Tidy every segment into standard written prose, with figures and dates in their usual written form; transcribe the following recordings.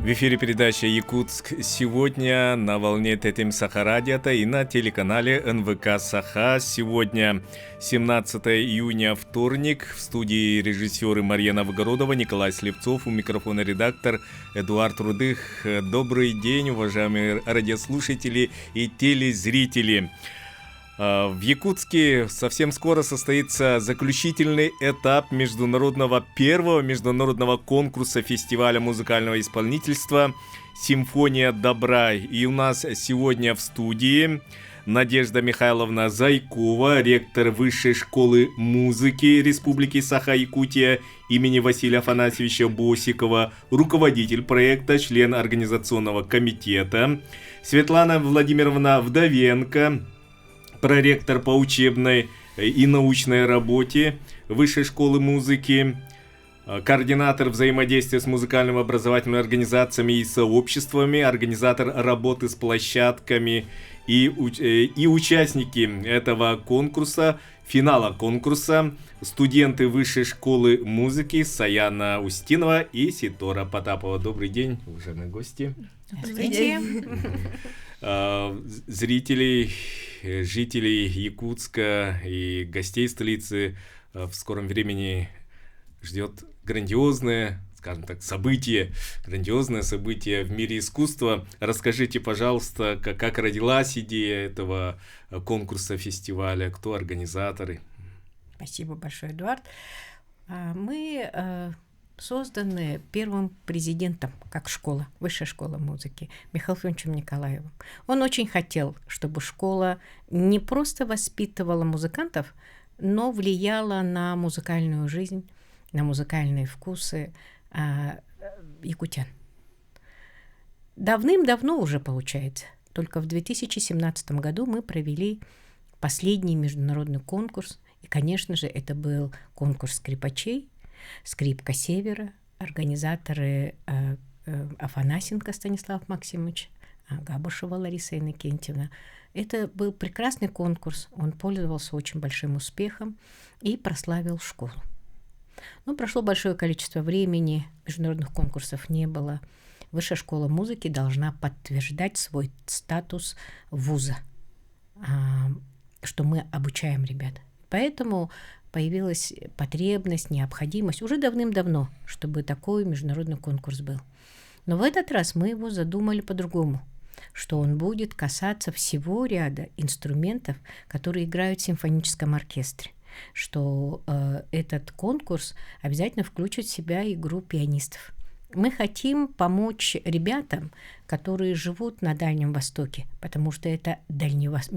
В эфире передача «Якутск сегодня» на волне ТТМ Саха-радио и на телеканале НВК Саха. Сегодня 17 июня, вторник. В студии режиссеры Мария Новгородова, Николай Слепцов, у микрофона редактор Эдуард Рудых. Добрый день, уважаемые радиослушатели и телезрители. В Якутске совсем скоро состоится заключительный этап первого международного конкурса фестиваля музыкального исполнительства «Симфония добра». И у нас сегодня в студии Надежда Михайловна Зайкова, ректор Высшей школы музыки Республики Саха-Якутия имени Василия Афанасьевича Босикова, руководитель проекта, член организационного комитета, Светлана Владимировна Вдовенко, проректор по учебной и научной работе Высшей школы музыки, координатор взаимодействия с музыкальными образовательными организациями и сообществами, организатор работы с площадками и участники этого конкурса, финала конкурса, студенты Высшей школы музыки Саяна Устинова и Ситора Потапова. Добрый день, уважаемые гости. Здравствуйте. Зрителей, жителей Якутска и гостей столицы в скором времени ждет грандиозное, скажем так, грандиозное событие в мире искусства. Расскажите, пожалуйста, как родилась идея этого конкурса, фестиваля, кто организаторы? Спасибо большое, Эдуард. Мы созданы первым президентом, как школа, Высшая школа музыки, Михаилом Федоровичем Николаевым. Он очень хотел, чтобы школа не просто воспитывала музыкантов, но влияла на музыкальную жизнь, на музыкальные вкусы якутян. Давным-давно уже получается. Только в 2017 году мы провели последний международный конкурс. И, конечно же, это был конкурс скрипачей, скрипка Севера, организаторы Афанасенко Станислав Максимович, Габушева Лариса Иннокентьевна. Это был прекрасный конкурс, он пользовался очень большим успехом и прославил школу. Но прошло большое количество времени, международных конкурсов не было. Высшая школа музыки должна подтверждать свой статус вуза, что мы обучаем ребят. Поэтому появилась потребность, необходимость уже давным-давно, чтобы такой международный конкурс был. Но в этот раз мы его задумали по-другому, что он будет касаться всего ряда инструментов, которые играют в симфоническом оркестре, что этот конкурс обязательно включит в себя игру пианистов. Мы хотим помочь ребятам, которые живут на Дальнем Востоке, потому что это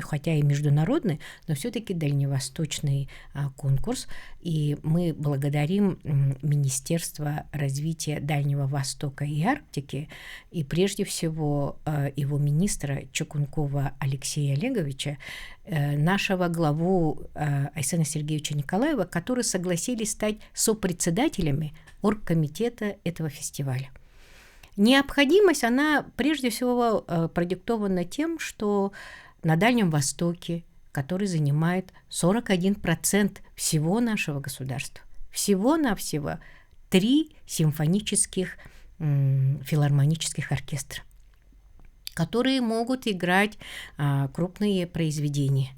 хотя и международный, но все-таки дальневосточный конкурс. И мы благодарим Министерство развития Дальнего Востока и Арктики, и прежде всего его министра Чукункова Алексея Олеговича, нашего главу Айсена Сергеевича Николаева, которые согласились стать сопредседателями оргкомитета этого фестиваля. Необходимость, она прежде всего продиктована тем, что на Дальнем Востоке, который занимает 41% всего нашего государства, всего-навсего 3 симфонических филармонических оркестра, которые могут играть крупные произведения.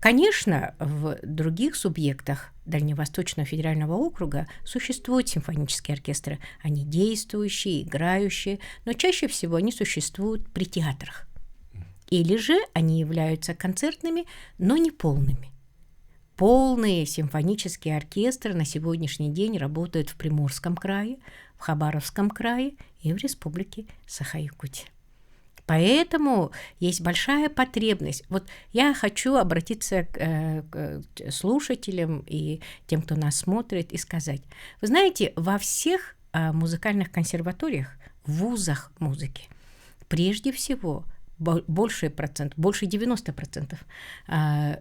Конечно, в других субъектах Дальневосточного федерального округа существуют симфонические оркестры. Они действующие, играющие, но чаще всего они существуют при театрах. Или же они являются концертными, но не полными. Полные симфонические оркестры на сегодняшний день работают в Приморском крае, в Хабаровском крае и в Республике Саха-Якутия. Поэтому есть большая потребность. Вот я хочу обратиться к слушателям и тем, кто нас смотрит, и сказать. Вы знаете, во всех музыкальных консерваториях, вузах музыки, прежде всего, больше 90%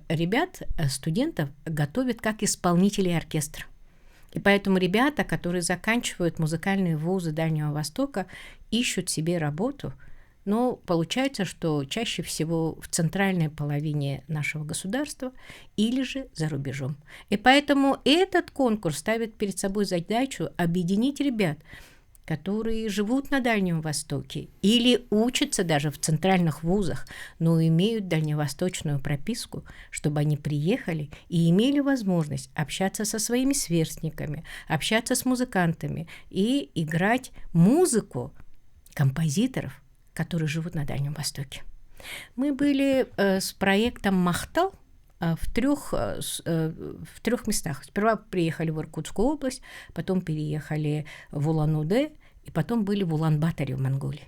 ребят, студентов готовят как исполнителей оркестра. И поэтому ребята, которые заканчивают музыкальные вузы Дальнего Востока, ищут себе работу. Но получается, что чаще всего в центральной половине нашего государства или же за рубежом. И поэтому этот конкурс ставит перед собой задачу объединить ребят, которые живут на Дальнем Востоке или учатся даже в центральных вузах, но имеют дальневосточную прописку, чтобы они приехали и имели возможность общаться со своими сверстниками, общаться с музыкантами и играть музыку композиторов, которые живут на Дальнем Востоке. Мы были с проектом «Махтал» в трех местах. Сперва приехали в Иркутскую область, потом переехали в Улан-Удэ, и потом были в Улан-Баторе в Монголии.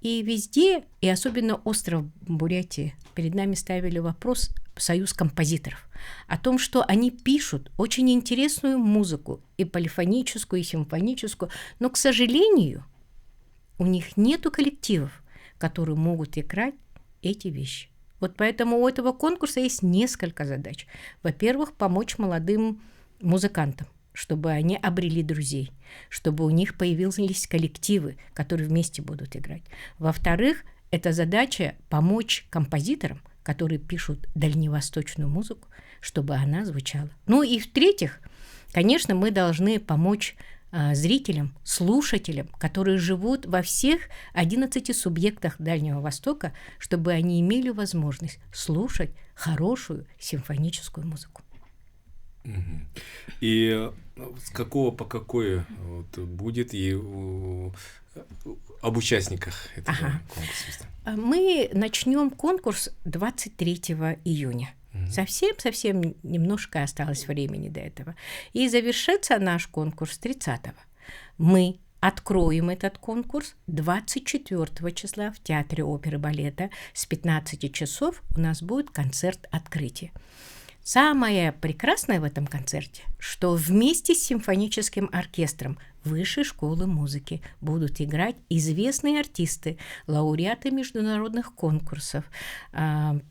И везде, и особенно остров Бурятии, перед нами ставили вопрос «Союз композиторов», о том, что они пишут очень интересную музыку, и полифоническую, и симфоническую, но, к сожалению, у них нету коллективов, которые могут играть эти вещи. Вот поэтому у этого конкурса есть несколько задач. Во-первых, помочь молодым музыкантам, чтобы они обрели друзей, чтобы у них появились коллективы, которые вместе будут играть. Во-вторых, это задача помочь композиторам, которые пишут дальневосточную музыку, чтобы она звучала. Ну и в-третьих, конечно, мы должны помочь зрителям, слушателям, которые живут во всех 11 субъектах Дальнего Востока, чтобы они имели возможность слушать хорошую симфоническую музыку. И с какого по какой будет и об участниках этого конкурса? Мы начнем конкурс 23 июня. Совсем немножко осталось времени до этого. И завершится наш конкурс 30-го. Мы откроем этот конкурс 24 числа в Театре оперы и балета. С 15 часов у нас будет концерт открытия. Самое прекрасное в этом концерте, что вместе с симфоническим оркестром Высшей школы музыки будут играть известные артисты, лауреаты международных конкурсов,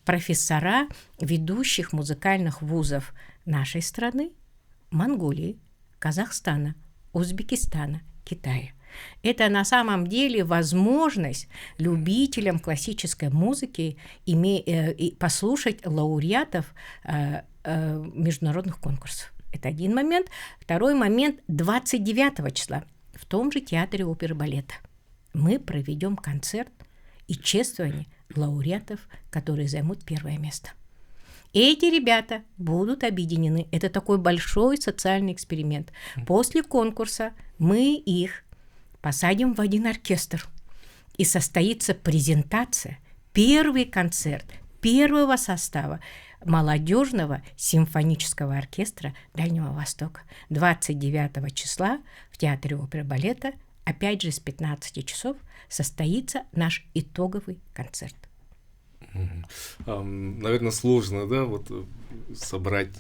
профессора ведущих музыкальных вузов нашей страны, Монголии, Казахстана, Узбекистана, Китая. Это на самом деле возможность любителям классической музыки послушать лауреатов международных конкурсов. Это один момент. Второй момент, 29 числа в том же Театре оперы и балета мы проведем концерт и чествование лауреатов, которые займут первое место. Эти ребята будут объединены. Это такой большой социальный эксперимент. После конкурса мы их посадим в один оркестр, и состоится презентация, первый концерт первого состава молодежного симфонического оркестра Дальнего Востока 29 числа в Театре оперы и балета, опять же с 15 часов, состоится наш итоговый концерт. Наверное, сложно, да, вот собрать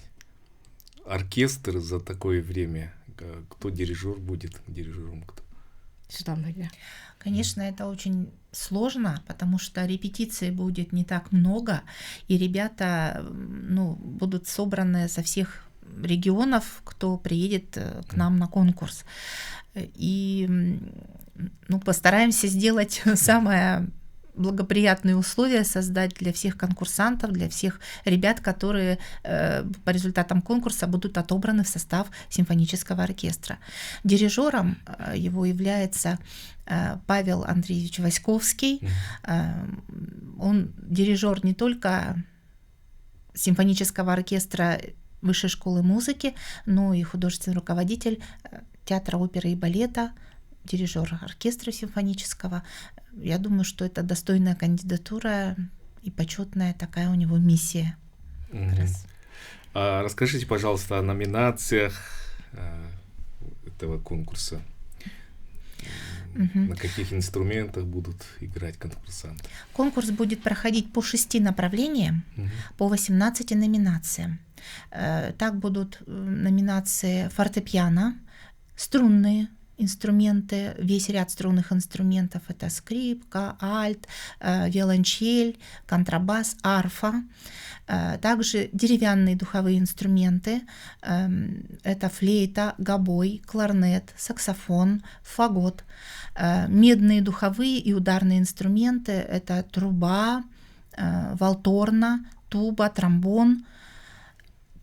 оркестр за такое время. Кто дирижер будет, дирижером кто? Светлана Владимировна. Конечно, это очень сложно, потому что репетиций будет не так много, и ребята будут собраны со всех регионов, кто приедет к нам на конкурс. И постараемся сделать самое благоприятные условия создать для всех конкурсантов, для всех ребят, которые по результатам конкурса будут отобраны в состав симфонического оркестра. Дирижером его является Павел Андреевич Васьковский. Он дирижер не только симфонического оркестра Высшей школы музыки, но и художественный руководитель Театра оперы и балета, дирижер оркестра симфонического. Я думаю, что это достойная кандидатура и почетная такая у него миссия. Расскажите, пожалуйста, о номинациях этого конкурса. На каких инструментах будут играть конкурсанты? Конкурс будет проходить по 6 направлениям, по 18 номинациям. Так будут номинации фортепиано, струнные инструменты, весь ряд струнных инструментов, это скрипка, альт, виолончель, контрабас, арфа. Также деревянные духовые инструменты, это флейта, гобой, кларнет, саксофон, фагот. Медные духовые и ударные инструменты, это труба, валторна, туба, тромбон.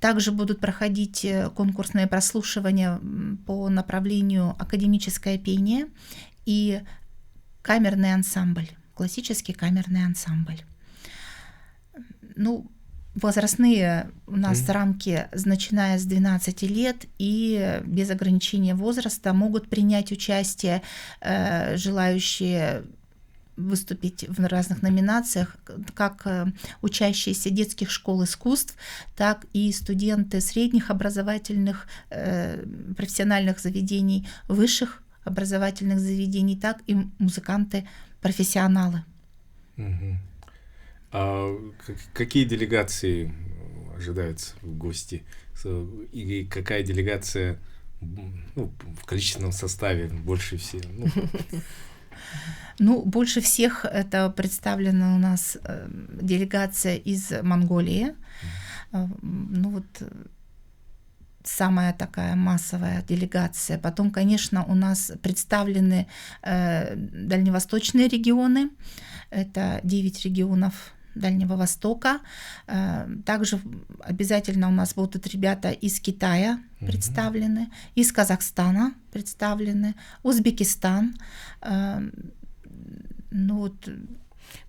Также будут проходить конкурсные прослушивания по направлению академическое пение и камерный ансамбль, классический камерный ансамбль. Ну, возрастные у нас рамки, начиная с 12 лет, и без ограничения возраста могут принять участие желающие выступить в разных номинациях, как учащиеся детских школ искусств, так и студенты средних образовательных профессиональных заведений, высших образовательных заведений, так и музыканты-профессионалы. А какие делегации ожидаются в гости? И какая делегация, ну, в количественном составе больше всего? Ну, больше всех это представлена у нас делегация из Монголии. Ну вот самая такая массовая делегация. Потом, конечно, у нас представлены дальневосточные регионы. Это 9 регионов Дальнего Востока. Также обязательно у нас будут ребята из Китая представлены, из Казахстана представлены, Узбекистан. Ну вот.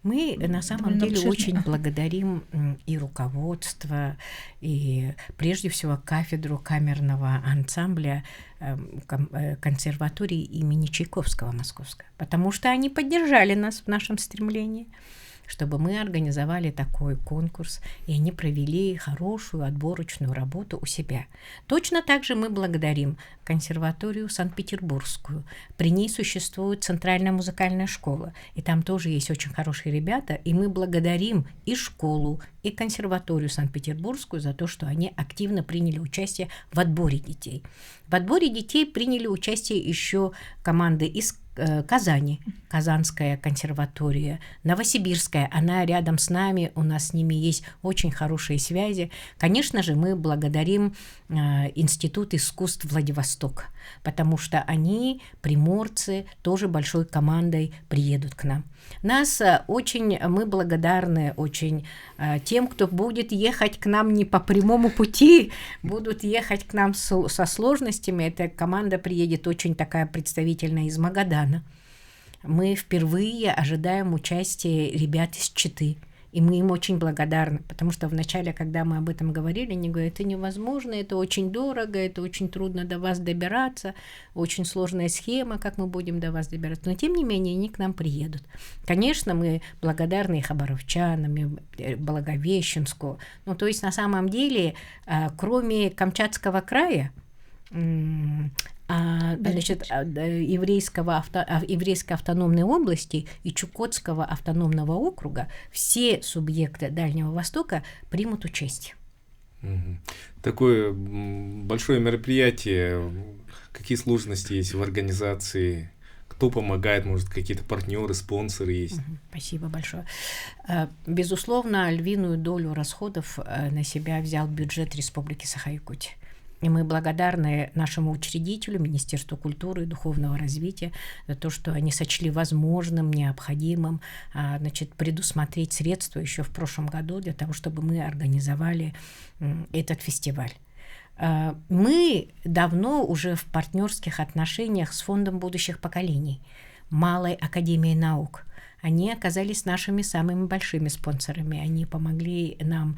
Мы на самом деле очень благодарим и руководство, и прежде всего кафедру камерного ансамбля консерватории имени Чайковского Московской, потому что они поддержали нас в нашем стремлении, чтобы мы организовали такой конкурс, и они провели хорошую отборочную работу у себя. Точно так же мы благодарим консерваторию Санкт-Петербургскую. При ней существует Центральная музыкальная школа, и там тоже есть очень хорошие ребята, и мы благодарим и школу, и консерваторию Санкт-Петербургскую за то, что они активно приняли участие в отборе детей. В отборе детей приняли участие еще команды из Казани, Казанская консерватория, Новосибирская, она рядом с нами, у нас с ними есть очень хорошие связи. Конечно же, мы благодарим Институт искусств Владивосток, потому что они, приморцы, тоже большой командой приедут к нам. Мы благодарны очень тем, кто будет ехать к нам не по прямому пути, будут ехать к нам со сложностями. Эта команда приедет очень такая представительная из Магадана. Мы впервые ожидаем участия ребят из Читы. И мы им очень благодарны, потому что вначале, когда мы об этом говорили, они говорят, это невозможно, это очень дорого, это очень трудно до вас добираться, очень сложная схема, как мы будем до вас добираться. Но, тем не менее, они к нам приедут. Конечно, мы благодарны и хабаровчанам, и Благовещенску. Ну, то есть, на самом деле, кроме Камчатского края, еврейской автономной области и Чукотского автономного округа, все субъекты Дальнего Востока примут участие. Такое большое мероприятие. Какие сложности есть в организации? Кто помогает? Может, какие-то партнеры, спонсоры есть? Спасибо большое. Безусловно, львиную долю расходов на себя взял бюджет Республики Саха-Якутия. И мы благодарны нашему учредителю, Министерству культуры и духовного развития, за то, что они сочли возможным, необходимым предусмотреть средства еще в прошлом году для того, чтобы мы организовали этот фестиваль. Мы давно уже в партнерских отношениях с Фондом будущих поколений, Малой академией наук. Они оказались нашими самыми большими спонсорами. Они помогли нам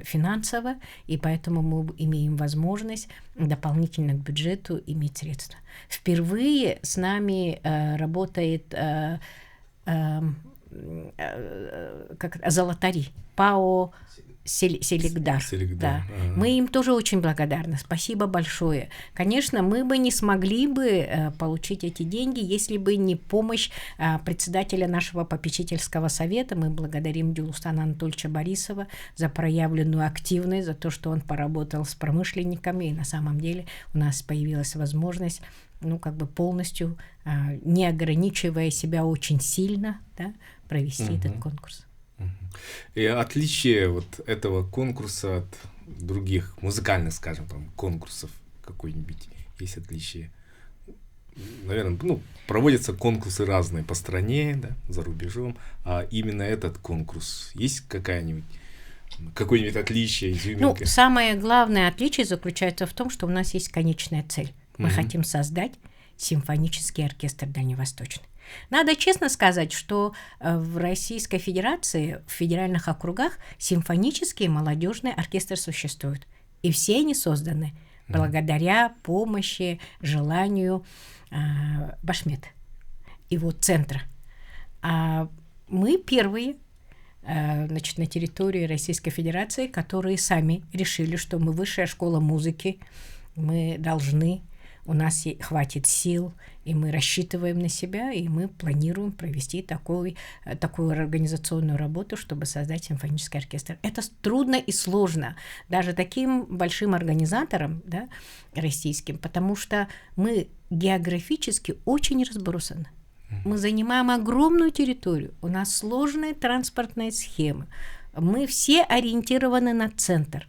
финансово, и поэтому мы имеем возможность дополнительно к бюджету иметь средства. Впервые с нами работает Золотари, ПАО Селигдар. Да. Мы им тоже очень благодарны. Спасибо большое. Конечно, мы бы не смогли бы получить эти деньги, если бы не помощь председателя нашего попечительского совета. Мы благодарим Дюлустана Анатольевича Борисова за проявленную активность, за то, что он поработал с промышленниками. И на самом деле у нас появилась возможность полностью, не ограничивая себя очень сильно, провести этот конкурс. И отличие вот этого конкурса от других музыкальных, скажем, конкурсов какой-нибудь, есть отличие? Наверное, проводятся конкурсы разные по стране, за рубежом, а именно этот конкурс, есть какая-нибудь Какое-нибудь отличие, изюминка? Ну, самое главное отличие заключается в том, что у нас есть конечная цель. Мы хотим создать симфонический оркестр дальневосточный. Надо честно сказать, что в Российской Федерации, в федеральных округах симфонические молодежные оркестры существуют. И все они созданы благодаря помощи, желанию Башмет, его центра. А мы первые, значит, на территории Российской Федерации, которые сами решили, что мы высшая школа музыки, мы должны, у нас хватит сил, и мы рассчитываем на себя, и мы планируем провести такую организационную работу, чтобы создать симфонический оркестр. Это трудно и сложно, даже таким большим организаторам, да, российским, потому что мы географически очень разбросаны. Мы занимаем огромную территорию, у нас сложная транспортная схема, мы все ориентированы на центр.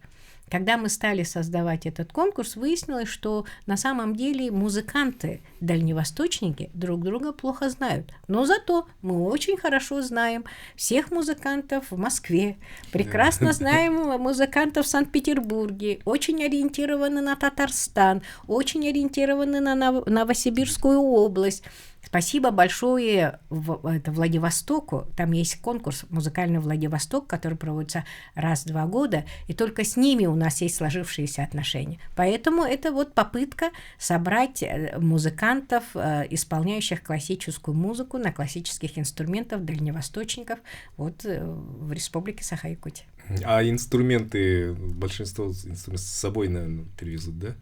Когда мы стали создавать этот конкурс, выяснилось, что на самом деле музыканты-дальневосточники друг друга плохо знают. Но зато мы очень хорошо знаем всех музыкантов в Москве, прекрасно знаем музыкантов в Санкт-Петербурге, очень ориентированы на Татарстан, очень ориентированы на Новосибирскую область. Спасибо большое Владивостоку. Там есть конкурс «Музыкальный Владивосток», который проводится раз в 2 года, и только с ними у нас есть сложившиеся отношения. Поэтому это вот попытка собрать музыкантов, исполняющих классическую музыку на классических инструментах, дальневосточников вот в Республике Саха-Якутия. А инструменты, большинство инструментов с собой, наверное, перевезут, да?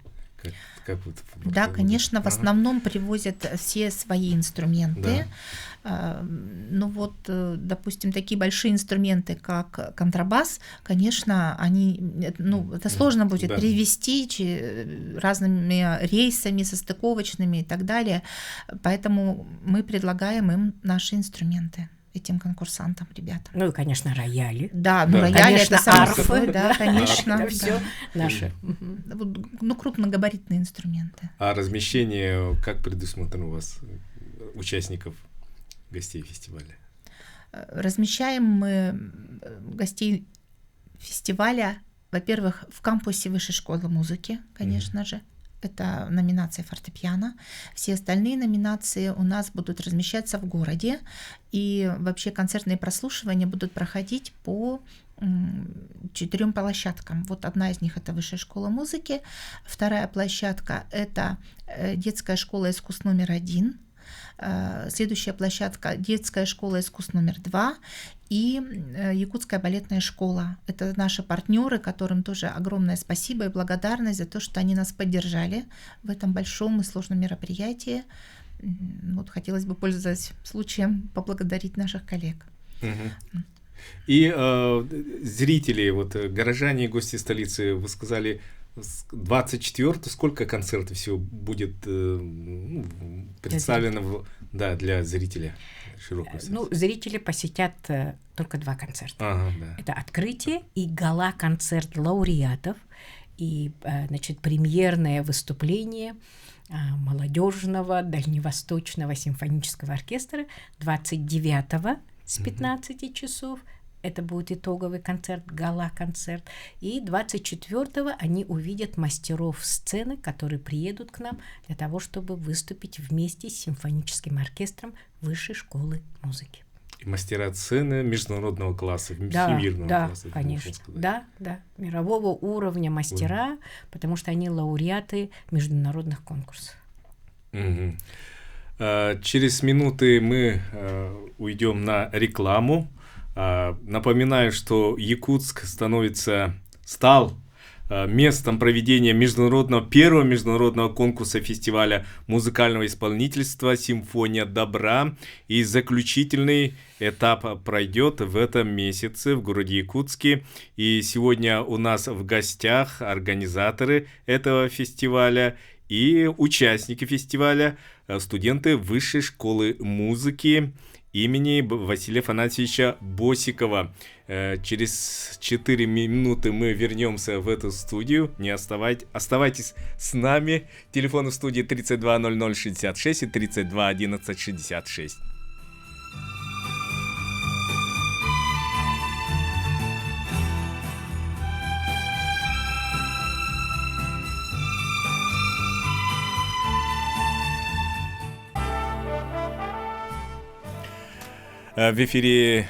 Да, конечно, в основном привозят все свои инструменты. Да. Ну вот, допустим, такие большие инструменты, как контрабас, конечно, это сложно будет перевезти разными рейсами, состыковочными и так далее. Поэтому мы предлагаем им наши инструменты, этим конкурсантам, ребятам. Ну и, конечно, рояли. Да, рояли, конечно, это само арфы, собой, да, конечно. Это все наши. Ну, крупногабаритные инструменты. А размещение как предусмотрено у вас, участников, гостей фестиваля? Размещаем мы гостей фестиваля, во-первых, в кампусе Высшей школы музыки, конечно же. Это номинация фортепиано. Все остальные номинации у нас будут размещаться в городе. И вообще концертные прослушивания будут проходить по 4 площадкам. Вот одна из них — это Высшая школа музыки. Вторая площадка — это детская школа искусств номер 1. Следующая площадка — детская школа искусств номер 2 и Якутская балетная школа. Это наши партнеры, которым тоже огромное спасибо и благодарность за то, что они нас поддержали в этом большом и сложном мероприятии. Вот хотелось бы, пользоваться случаем, поблагодарить наших коллег. И зрители, вот горожане и гости столицы, вы сказали, 24-го сколько концертов всего будет представлено для зрителя широкого? Ну, зрители посетят только 2 концерта. Ага, да. Это открытие и гала-концерт лауреатов, и, значит, премьерное выступление молодежного дальневосточного симфонического оркестра 29-го с 15 часов. Это будет итоговый концерт, гала-концерт. И 24-го они увидят мастеров сцены, которые приедут к нам для того, чтобы выступить вместе с симфоническим оркестром Высшей школы музыки. И мастера сцены международного класса, всемирного класса. Конечно. Да, мирового уровня мастера, потому что они лауреаты международных конкурсов. Угу. Через минуты мы уйдем на рекламу. Напоминаю, что Якутск стал местом проведения первого международного конкурса фестиваля музыкального исполнительства «Симфония добра». И заключительный этап пройдет в этом месяце в городе Якутске. И сегодня у нас в гостях организаторы этого фестиваля и участники фестиваля, студенты Высшей школы музыки имени Василия Афанасьевича Босикова. Через 4 минуты мы вернемся в эту студию. Не оставайтесь с нами. Телефон в студии 32 00 66 и 32 11 66. В эфире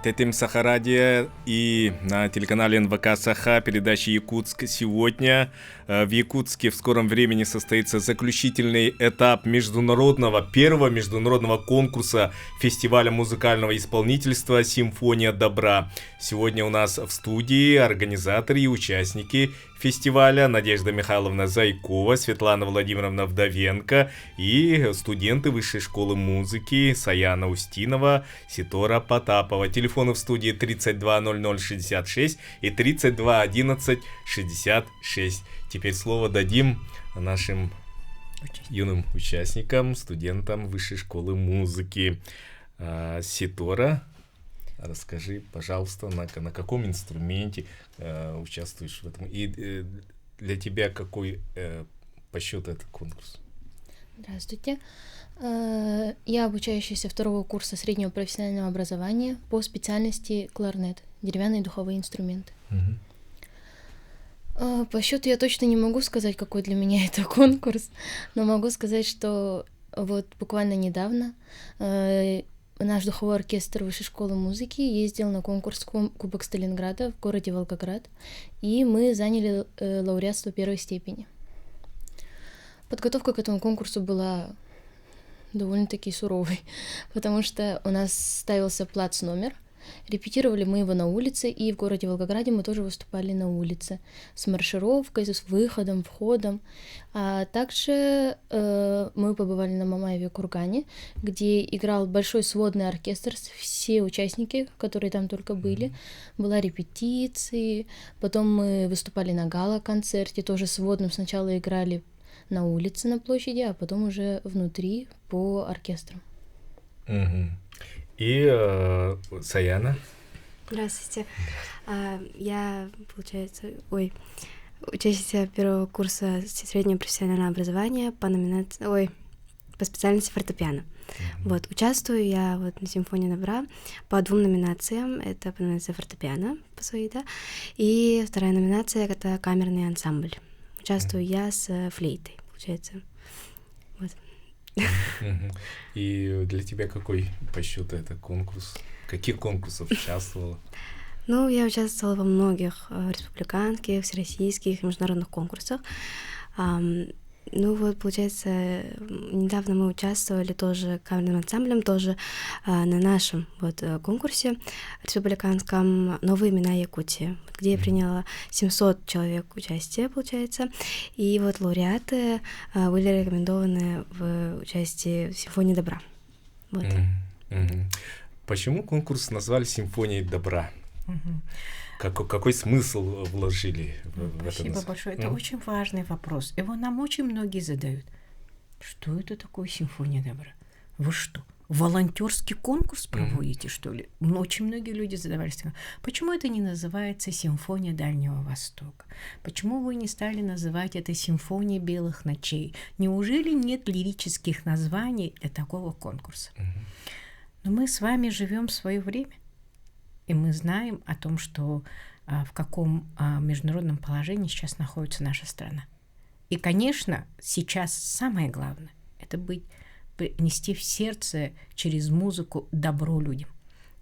Тетим Саха Радио и на телеканале НВК Саха передача «Якутск сегодня». В Якутске в скором времени состоится заключительный этап первого международного конкурса фестиваля музыкального исполнительства «Симфония добра». Сегодня у нас в студии организаторы и участники фестиваля Надежда Михайловна Зайкова, Светлана Владимировна Вдовенко и студенты Высшей школы музыки Саяна Устинова, Ситора Потапова. Телефоны в студии 320066 и 321166. Теперь слово дадим нашим юным участникам, студентам Высшей школы музыки. Ситора, расскажи, пожалуйста, на каком инструменте участвуешь в этом? И для тебя какой по счету этот конкурс? Здравствуйте. Я обучающаяся второго курса среднего профессионального образования по специальности кларнет, деревянные духовые инструменты. По счету я точно не могу сказать, какой для меня это конкурс, но могу сказать, что вот буквально недавно наш духовой оркестр Высшей школы музыки ездил на конкурс Кубок Сталинграда в городе Волгоград, и мы заняли лауреатство первой степени. Подготовка к этому конкурсу была довольно-таки суровой, потому что у нас ставился плацномер. Репетировали мы его на улице, и в городе Волгограде мы тоже выступали на улице с маршировкой, с выходом, входом. А также мы побывали на Мамаеве кургане, где играл большой сводный оркестр, все участники, которые там только были. Была репетиция, потом мы выступали на гала-концерте, тоже сводным. Сначала играли на улице, на площади, а потом уже внутри по оркестрам. И Саяна. Здравствуйте. Я, получается, учащаяся первого курса среднего профессионального образования по специальности фортепиано. Вот, участвую я на «Симфонии добра» по 2 номинациям. Это по номинации фортепиано, по своей, да, и вторая номинация — это камерный ансамбль. Участвую я с флейтой, получается. Вот. И для тебя какой по счету это конкурс? Каких конкурсов участвовала? Я участвовала во многих республиканских, всероссийских, международных конкурсах. Получается, недавно мы участвовали тоже камерным ансамблем, тоже на нашем конкурсе республиканском «Новые имена Якутии», где я приняла 700 человек участия, получается, и лауреаты были рекомендованы в участии в «Симфонии добра». Вот. Почему конкурс назвали «Симфонией добра»? Какой смысл вложили в это? Спасибо большое. Это очень важный вопрос. Его нам очень многие задают. Что это такое «Симфония добра»? Вы что, волонтерский конкурс проводите, что ли? Очень многие люди задавались. Почему это не называется «Симфония Дальнего Востока»? Почему вы не стали называть это «Симфония белых ночей»? Неужели нет лирических названий для такого конкурса? Но мы с вами живем в свое время. И мы знаем о том, что в каком международном положении сейчас находится наша страна. И, конечно, сейчас самое главное — это принести в сердце через музыку добро людям,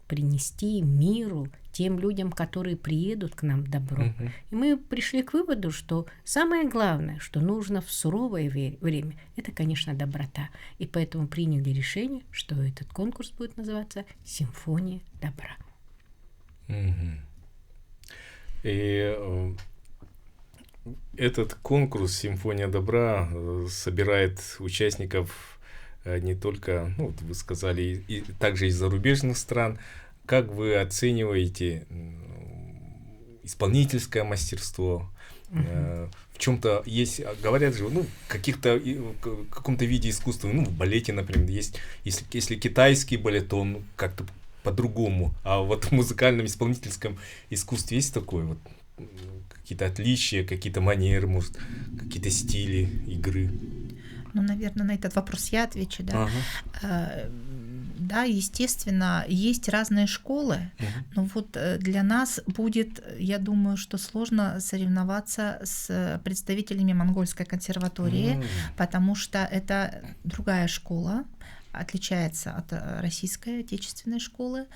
принести миру тем людям, которые приедут к нам, добро. И мы пришли к выводу, что самое главное, что нужно в суровое время, это, конечно, доброта. И поэтому приняли решение, что этот конкурс будет называться «Симфония добра». И этот конкурс «Симфония добра» собирает участников не только, вы сказали, и также из зарубежных стран. Как вы оцениваете исполнительское мастерство? В чем-то есть, говорят же, в каком-то виде искусства, в балете, например, есть, если китайский балет, он как-то по-другому, а в музыкальном исполнительском искусстве есть такое какие-то отличия, какие-то манеры, может, какие-то стили игры? Наверное, на этот вопрос я отвечу, да. Да, естественно, есть разные школы, но для нас будет, я думаю, что сложно соревноваться с представителями Монгольской консерватории, потому что это другая школа, отличается от российской отечественной школы.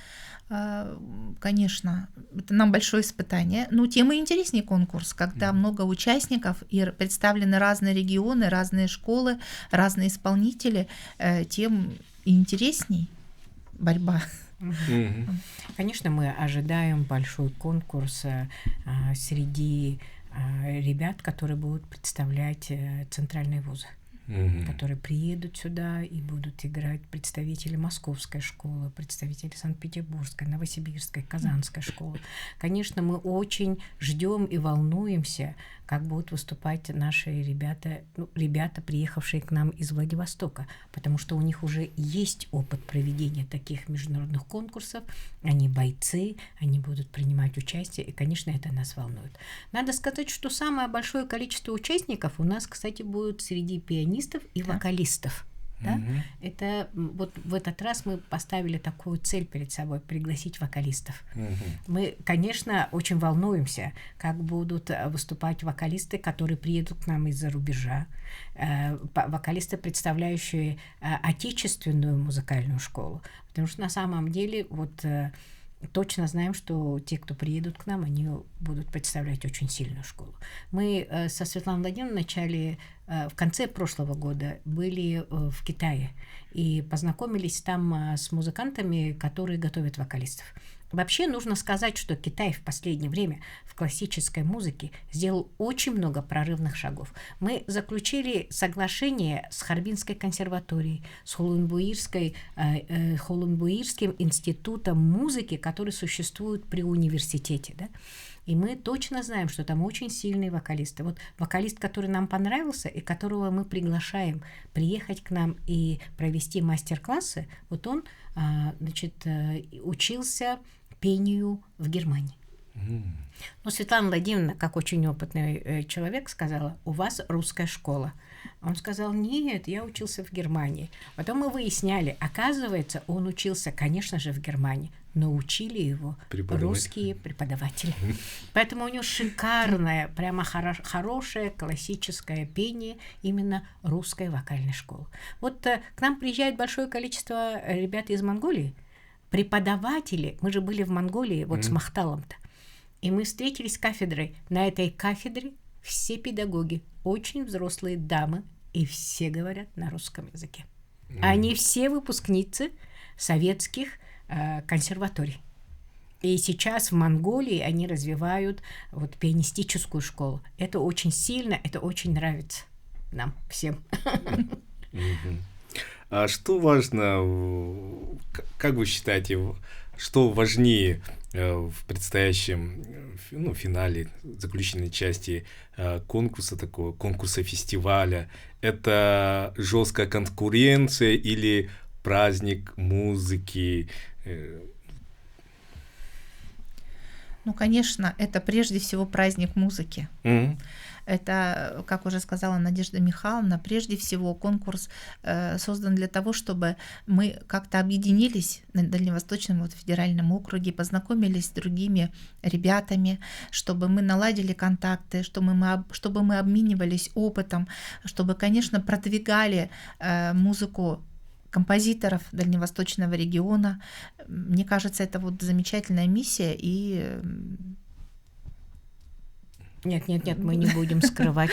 Конечно, это нам большое испытание, но тем и интереснее конкурс, когда много участников и представлены разные регионы, разные школы, разные исполнители, тем и интересней борьба. Конечно, мы ожидаем большой конкурс среди ребят, которые будут представлять центральные вузы, которые приедут сюда и будут играть представители Московской школы, представители Санкт-Петербургской, Новосибирской, Казанской школы. Конечно, мы очень ждем и волнуемся, как будут выступать наши ребята, ребята, приехавшие к нам из Владивостока, потому что у них уже есть опыт проведения таких международных конкурсов, они бойцы, они будут принимать участие, и, конечно, это нас волнует. Надо сказать, что самое большое количество участников у нас, кстати, будет среди пианистов и вокалистов. Да? Это вот в этот раз мы поставили такую цель перед собой — пригласить вокалистов. Мы, конечно, очень волнуемся, как будут выступать вокалисты, которые приедут к нам из-за рубежа, вокалисты, представляющие отечественную музыкальную школу, потому что на самом деле вот точно знаем, что те, кто приедут к нам, они будут представлять очень сильную школу. Мы со Светланой Владимировной в конце прошлого года были в Китае и познакомились там с музыкантами, которые готовят вокалистов. Вообще нужно сказать, что Китай в последнее время в классической музыке сделал очень много прорывных шагов. Мы заключили соглашение с Харбинской консерваторией, с Холунбуирским институтом музыки, который существует при университете. Да? И мы точно знаем, что там очень сильные вокалисты. Вот вокалист, который нам понравился и которого мы приглашаем приехать к нам и провести мастер-классы, вот он, учился пению в Германии. Но Светлана Владимировна, как очень опытный человек, сказала: у вас русская школа. Он сказал: нет, я учился в Германии. Потом мы выясняли, оказывается, он учился, конечно же, в Германии, но учили его русские преподаватели. Поэтому у него шикарное, прямо хорошее классическое пение именно русской вокальной школы. Вот к нам приезжает большое количество ребят из Монголии, преподаватели. Мы же были в Монголии вот с Махталом-то. И мы встретились с кафедрой. На этой кафедре все педагоги, очень взрослые дамы, и все говорят на русском языке. Они все выпускницы советских консерваторий. И сейчас в Монголии они развивают вот пианистическую школу. Это очень сильно, это очень нравится нам всем. А что важно, как вы считаете, что важнее в предстоящем финале, заключительной части конкурса, такого конкурса-фестиваля? Это жесткая конкуренция или праздник музыки? Ну, конечно, это прежде всего праздник музыки. Это, как уже сказала Надежда Михайловна, прежде всего конкурс создан для того, чтобы мы как-то объединились на Дальневосточном федеральном округе, познакомились с другими ребятами, чтобы мы наладили контакты, чтобы мы обменивались опытом, чтобы, конечно, продвигали музыку композиторов Дальневосточного региона. Мне кажется, это вот замечательная миссия, и Нет, мы не будем скрывать.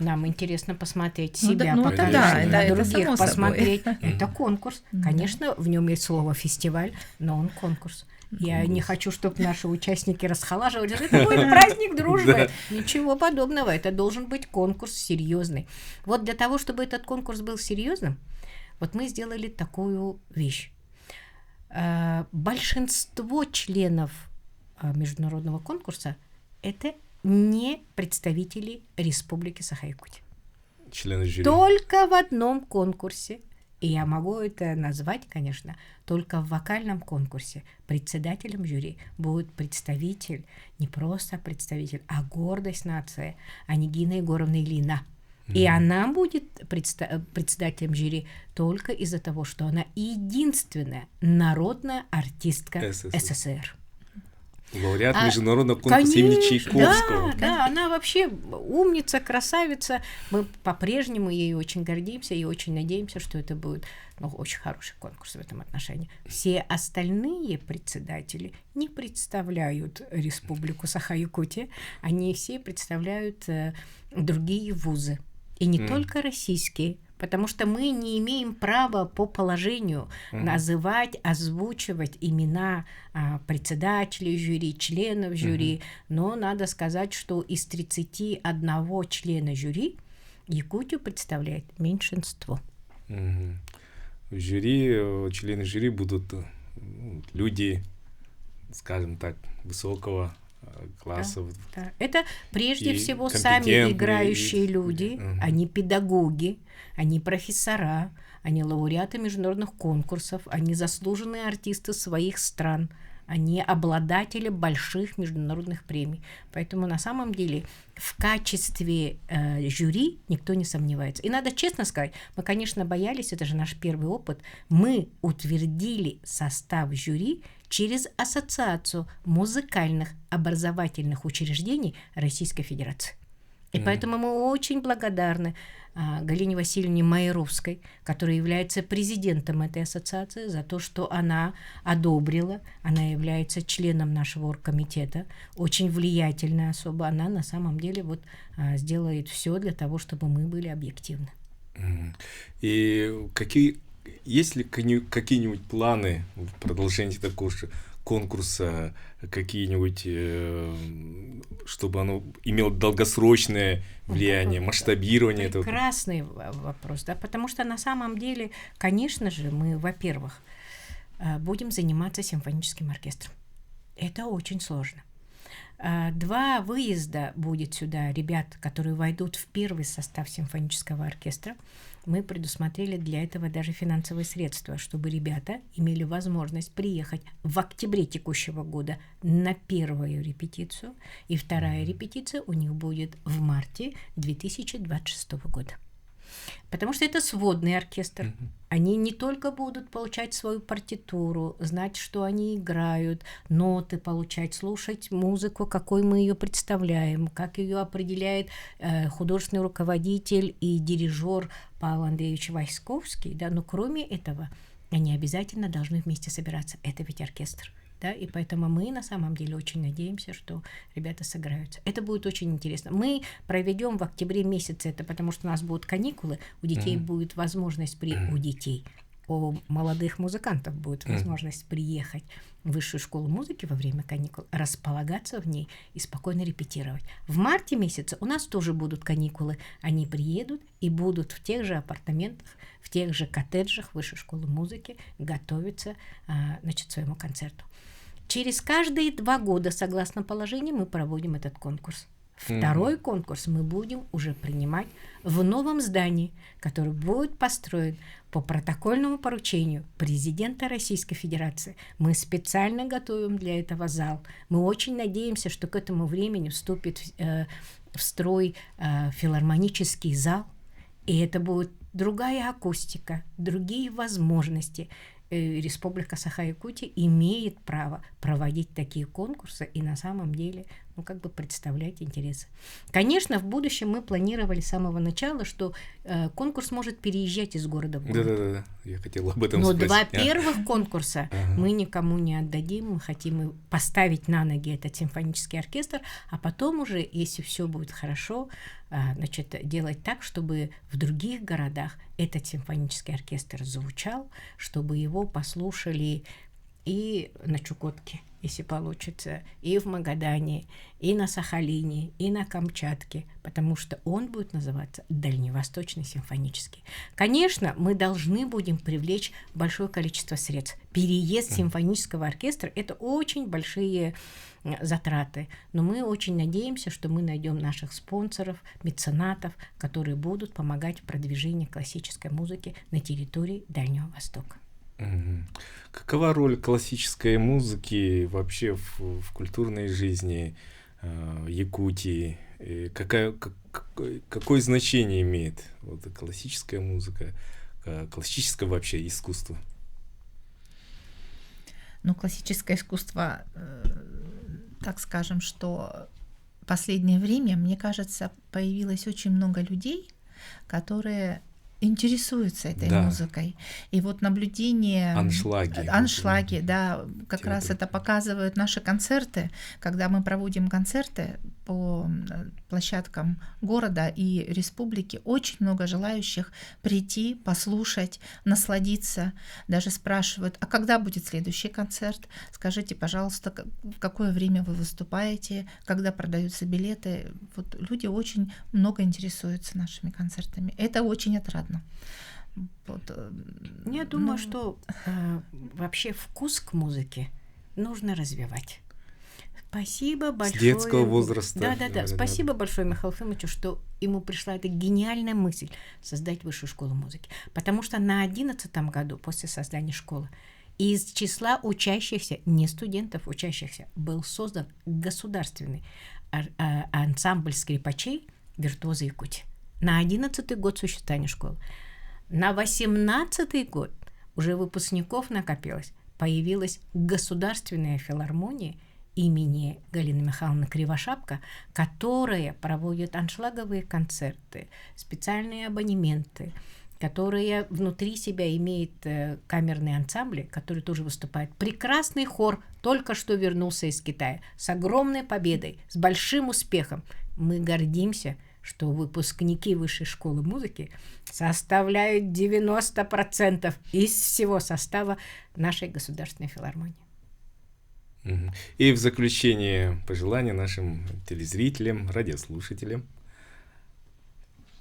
Нам интересно посмотреть себя, показать, других посмотреть. Это конкурс. Конечно, в нем есть слово «фестиваль», но он конкурс. Я не хочу, чтобы наши участники расхолаживали. Это будет праздник дружбы. Ничего подобного. Это должен быть конкурс серьезный. Вот для того, чтобы этот конкурс был серьезным, вот мы сделали такую вещь. Большинство членов международного конкурса — это не представители Республики Саха-Якутия. Члены жюри. Только в одном конкурсе, и я могу это назвать, конечно, только в вокальном конкурсе председателем жюри будет представитель, не просто представитель, а гордость нации Онегина Егоровна Ильина. И она будет председателем жюри только из-за того, что она единственная народная артистка СССР. Лауреат международного конкурса имени Чайковского. Да, она вообще умница, красавица. Мы по-прежнему ей очень гордимся и очень надеемся, что это будет очень хороший конкурс в этом отношении. Все остальные председатели не представляют Республику Саха-Якутия, они все представляют другие вузы. И не только российские, потому что мы не имеем права по положению называть, озвучивать имена председателей жюри, членов жюри, но надо сказать, что из 31 члена жюри Якутию представляет меньшинство. В жюри, члены жюри будут люди, скажем так, высокого класса. Да. Это прежде всего сами играющие люди, они педагоги, они профессора, они лауреаты международных конкурсов, они заслуженные артисты своих стран, они обладатели больших международных премий. Поэтому на самом деле в качестве жюри никто не сомневается. И надо честно сказать, мы, конечно, боялись, это же наш первый опыт, мы утвердили состав жюри через Ассоциацию музыкальных образовательных учреждений Российской Федерации. И поэтому мы очень благодарны Галине Васильевне Майровской, которая является президентом этой ассоциации, за то, что она одобрила, она является членом нашего оргкомитета, очень влиятельная особа, она на самом деле сделает все для того, чтобы мы были объективны. И есть ли какие-нибудь планы в продолжении такого конкурса, какие-нибудь, чтобы оно имело долгосрочное влияние, масштабирование этого? Прекрасный вопрос, да, потому что на самом деле, конечно же, мы, во-первых, будем заниматься симфоническим оркестром. Это очень сложно. 2 выезда будет сюда ребят, которые войдут в первый состав симфонического оркестра. Мы предусмотрели для этого даже финансовые средства, чтобы ребята имели возможность приехать в октябре текущего года на первую репетицию, и вторая репетиция у них будет в марте 2026 года. Потому что это сводный оркестр. Они не только будут получать свою партитуру, знать, что они играют, ноты получать, слушать музыку, какой мы ее представляем, как ее определяет художественный руководитель и дирижер Павел Андреевич Войсковский. Да? Но кроме этого, они обязательно должны вместе собираться. Это ведь оркестр. Да, и поэтому мы на самом деле очень надеемся, что ребята сыграются. Это будет очень интересно. Мы проведем в октябре месяце это, потому что у нас будут каникулы, у детей будет возможность у молодых музыкантов будет возможность приехать в высшую школу музыки во время каникул, располагаться в ней и спокойно репетировать. В марте месяце у нас тоже будут каникулы. Они приедут и будут в тех же апартаментах, в тех же коттеджах высшей школы музыки готовиться к своему концерту. Через каждые 2 года, согласно положению, мы проводим этот конкурс. Второй конкурс мы будем уже принимать в новом здании, которое будет построен по протокольному поручению президента Российской Федерации. Мы специально готовим для этого зал. Мы очень надеемся, что к этому времени вступит в строй филармонический зал, и это будет другая акустика, другие возможности. Республика Саха-Якутия имеет право проводить такие конкурсы и на самом деле представлять интересы. Конечно, в будущем мы планировали с самого начала, что конкурс может переезжать из города в город. Да, я хотела об этом спросить. Но спросить. 2 первых конкурса мы никому не отдадим, мы хотим поставить на ноги этот симфонический оркестр, а потом уже, если все будет хорошо, делать так, чтобы в других городах этот симфонический оркестр звучал, чтобы его послушали и на Чукотке, если получится, и в Магадане, и на Сахалине, и на Камчатке, потому что он будет называться Дальневосточный симфонический. Конечно, мы должны будем привлечь большое количество средств. Переезд симфонического оркестра – это очень большие затраты, но мы очень надеемся, что мы найдем наших спонсоров, меценатов, которые будут помогать в продвижении классической музыки на территории Дальнего Востока. Какова роль классической музыки вообще в культурной жизни Якутии? Какое значение имеет классическая музыка, классическое вообще искусство? Классическое искусство так скажем, что в последнее время, мне кажется, появилось очень много людей, которые интересуются этой Да. музыкой. И вот наблюдение... Аншлаги. Да, как Театр. раз это показывают наши концерты, когда мы проводим концерты по площадкам города и республики. Очень много желающих прийти, послушать, насладиться. Даже спрашивают, а когда будет следующий концерт? Скажите, пожалуйста, в какое время вы выступаете, когда продаются билеты. Вот люди очень много интересуются нашими концертами. Это очень отрадно. Вот, Я думаю, что вообще вкус к музыке нужно развивать. Спасибо большое. С детского возраста. Да. Говорят, Спасибо большое Михаилу Ефимовичу, что ему пришла эта гениальная мысль создать высшую школу музыки. Потому что на 11-м году после создания школы из числа учащихся, не студентов, учащихся, был создан государственный ансамбль скрипачей «Виртуозы Якутии». На 11-й год существования школы. На 18-й год уже выпускников накопилось. Появилась государственная филармония имени Галины Михайловны Кривошапко, которая проводит аншлаговые концерты, специальные абонементы, которая внутри себя имеет камерные ансамбли, которые тоже выступают. Прекрасный хор только что вернулся из Китая с огромной победой, с большим успехом. Мы гордимся, что выпускники Высшей школы музыки составляют 90% из всего состава нашей государственной филармонии. И в заключение пожелания нашим телезрителям, радиослушателям.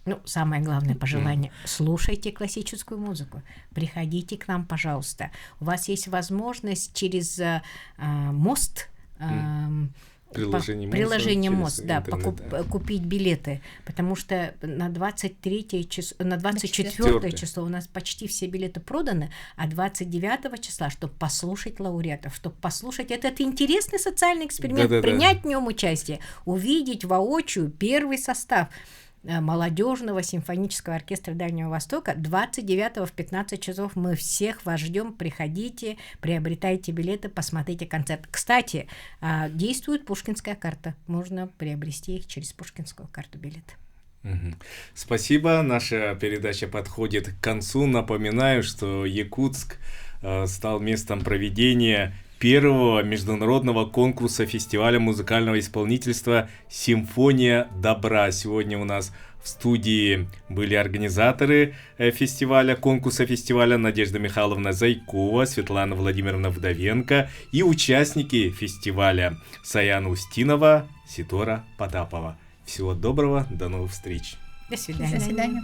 Ну, самое главное пожелание – слушайте классическую музыку, приходите к нам, пожалуйста. У вас есть возможность через мост, приложение МОЗ, да, купить билеты, потому что на 24 число у нас почти все билеты проданы, а 29 числа, чтобы послушать лауреатов, чтобы послушать этот интересный социальный эксперимент, принять в нем участие, увидеть воочию первый состав молодежного симфонического оркестра Дальнего Востока. 29-го в 15 часов мы всех вас ждем. Приходите, приобретайте билеты, посмотрите концерт. Кстати, действует пушкинская карта. Можно приобрести их через пушкинскую карту билет. Спасибо. Наша передача подходит к концу. Напоминаю, что Якутск стал местом проведения первого международного конкурса фестиваля музыкального исполнительства «Симфония добра». Сегодня у нас в студии были организаторы конкурса фестиваля Надежда Михайловна Зайкова, Светлана Владимировна Вдовенко и участники фестиваля Саяна Устинова, Ситора Потапова. Всего доброго, до новых встреч. До свидания. До свидания.